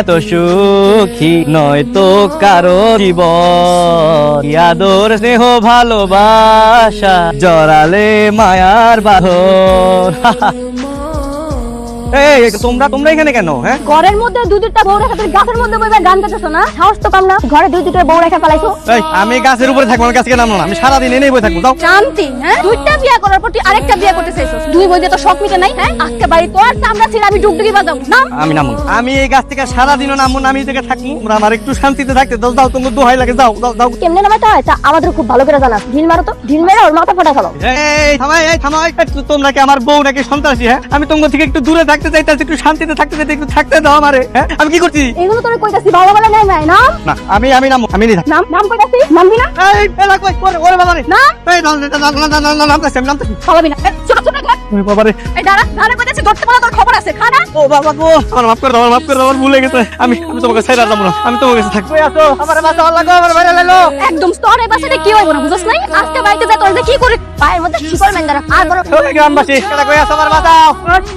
এত সুখী নয় তো কারো জীবন, আদর স্নেহ ভালোবাসা জড়ালে মায়ার বাঁধন। এই তোমরা এখানে কেন? হ্যাঁ, ঘরের মধ্যে দুই দুইটা বউ রেখে তুই গাছের মধ্যে বইবা গান গাইতেছো না? সাহস তো কম না? ঘরে দুই দুইটা বউ রেখে পালাইছো। এই আমি গাছের উপরে থাকবো না, গাছ থেকে নামবো না, আমি সারাদিন এনেই বই থাকবো। যাও। শান্তি, হ্যাঁ? দুইটা বিয়ে করার পর তুই আরেকটা বিয়ে করতে চাইছস। দুই বই দিয়ে তো শখ মিটে নাই, হ্যাঁ? আজকে বাড়ি তোর চামড়া ছিঁড়ে আমি ডুগডুগি বাজাবো না। আমি নামবো না। আমি এই গাছ থেকে সারাদিনও নামবো না, আমি এই জায়গায় থাকবো। তোমরা আমার একটু শান্তিতে থাকতে দাও। যাও, তোমার দোহাই লাগে, যাও যাও যাও। কেমনে নামাইতে হয় তা আমাদের খুব ভালো করে জানাস। ঢিল মারো তো, ঢিল মেরে ওর মাথা ফাটা ফেলো। এই থামাই। তোমরা কি আমার বউ নাকি সন্ত্রাসী? হ্যাঁ, আমি তোমার থেকে একটু দূরে থাকতে চাইতেছি, একটু শান্তিতে থাকতে চাইতে, একটু থাকতে দাও আমারে। হ্যাঁ, আমি কি করছি? এগুলো তোরে কইতাছি বাবা বলে নাই নাই নাম না, আমি নামবো, আমি নেই। নাম নাম কইতাছি নামবি না? এই এলা কই ওরে বাবা রে। না এই নামতেছি, আমি নামতেছি। পালাবি না। এই, ছোট ছোট ঘর। ওরে বাবা রে। এই দাঁড়া দাঁড়া কইতাছি ধরতে পারা তোর খবর আছে খানা। ও বাবা গো, আমার মাফ করে দাও, আমার ভুলে গেছে। আমি তোমাকে ছাইরা যাবো না, আমি তোমার কাছে থাকবো। আসো, আমার বাঁচাও লাগো, আমার বাইরে লাগো। একদম স্তরে বাসাতে কি হইব না বুঝছ নাই? আজকে বাড়িতে যা তোর যে কি করে পায়ের মধ্যে শিকল মেন্দারা আর বড় ওরে গ্রামবাসী, এটা কই আসো, আমার বাঁচাও।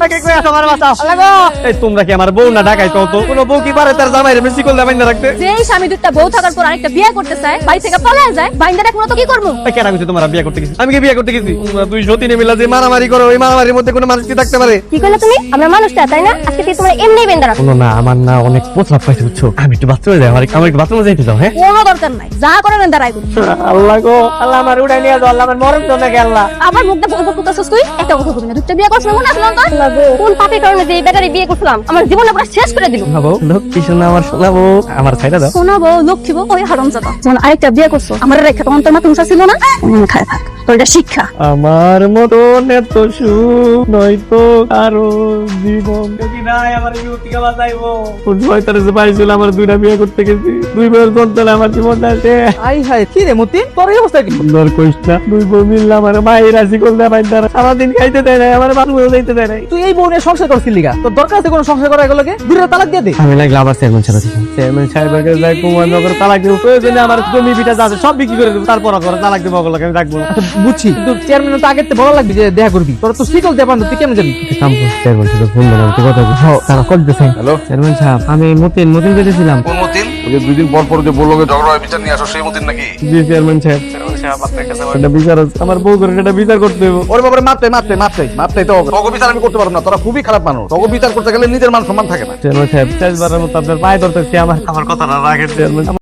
এটা কই আসো, আমার বাঁচাও লাগো। এই তোমরা কি আমার বউ না ঢাকাই তো? কোনো বউ কি পারে তার জামাইরে বেশি করলে বাইন্দা রাখতে? যেই স্বামী দুইটা বউ থাকার পর আরেকটা বিয়ে করতে চায়, বাড়ি থেকে পালায় যায়, বাইন্দা রাখবো না তো কি করবো? এই কেন আমি তোমার বিয়ে করতে গেছি? আমি কি বিয়ে করতে গেছি? তোমরা দুই সতীনে মিলা যে মারামারি করো, ওই মারামারির মধ্যে কোনো মানুষ কি থাকতে পারে? কি কইলে তুমি? আমরা মানুষটা তাই না? আজকে তুই তোমার এমনি বাইন্দা রাখ। কোনো না, আমার না অনেক প্রস্রাব পাইছে বুঝছো। আমি একটু বাথরুমে যাই, আমার একটু বাথরুমে যাইতে দাও। হ্যাঁ, কোনো দরকার নাই, যা করে না দাঁড়াই করি। আল্লাহ গো, আল্লাহ আমার উড়াই নিয়ে যাও, আল্লাহ আমার মরণ তো নাকি আল্লাহ। আবার মুখটা বকবক করতেছিস তুই? একটা কথা কবি না, দুইটা বিয়ে করছিস মনে আছে না তোর? কোন পাপের কারণে যে এই বেটারে বিয়ে করছিলাম আমার জীবনটা পুরো শেষ করে দিল। শোনাবো লক্ষ্মী সোনা, আমার শোনাবো, আমার ছাইড়া দাও। শোনাবো লক্ষ্মী বউ ওই হারামজাদা যখন আরেকটা বিয়ে করছো আমার রেখা তখন তোর মাথা মুছা ছিল না? খায় থাক, তোর এটা শিক্ষা। আমার মতন এত সুখ নয়তো কারো জীবন। যদি নাই আমার বিউটিকে বাঁচাইবো। কোন শয়তানে যে পাইছিল আমার দুইটা বিয়ে করতে গেছি, দুই বউয়ের যন্ত্রণায় আমার জীবনটা শেষ। আই হায় কি রে মতি, তোর এই অবস্থা কি? সুন্দর কইস না, দুই বউ মিললে আমার মায়ের রাজি করলে বাইন্দার সারাদিন খাইতে দেয় নাই, আমার বাথরুমেও যাইতে দেয় নাই। তুই এই বউ নিয়ে সংসার করছিস লিগা? তোর দরকার আছে কোনো সংসার করা? এগুলোকে দূরে তালাক দিয়ে দে। আমি লাগলে আবার চেয়ারম্যান সাহেব আছি, চেয়ারম্যান সাহেবের কাছে যাই, কুমারনগর তালাক দেবো। প্রয়োজনে আমার জমি বিটা যা আছে সব বিক্রি করে দেবো, তারপর করে তালাক দেবো। ওগুলোকে আমি রাখবো না। আচ্ছা বুঝছি, কিন্তু চেয়ারম্যান তো আগের থেকে বড় লাগবে যে দেখা করবি। তোর তো শিকল দেপান, তুই কেমন যাবি? চেয়ারম্যান সাহেব ফোন দিলাম, তুই কথা বল। তারা কল দিতেছে। হ্যালো চেয়ারম্যান সাহেব, আমি মতিন যেতেছিলাম। কোন মতিন? ওই যে 2 দিন পর পর যে বললো ঝগড়া হয় বিচার নিয়ে আসো, সেই মতিন নাকি? জি চেয়ারম্যান সাহেব। আপনার কাছে একটা বিচার আছে, আমার বউ করে একটা বিচার করতে হবে। ওরে বাবারে, মাপতে তো তগো বিচার আমি করতে পারবো না। তোরা খুবই খারাপ মানুষ। তগো বিচার করতে গেলে নিজের মান সম্মান থাকে না। চেয়ারম্যান সাহেব, শেষবারের মতো আপনার পায়ে ধরতেছি, আমার কথাটা রাখেন চেয়ারম্যান।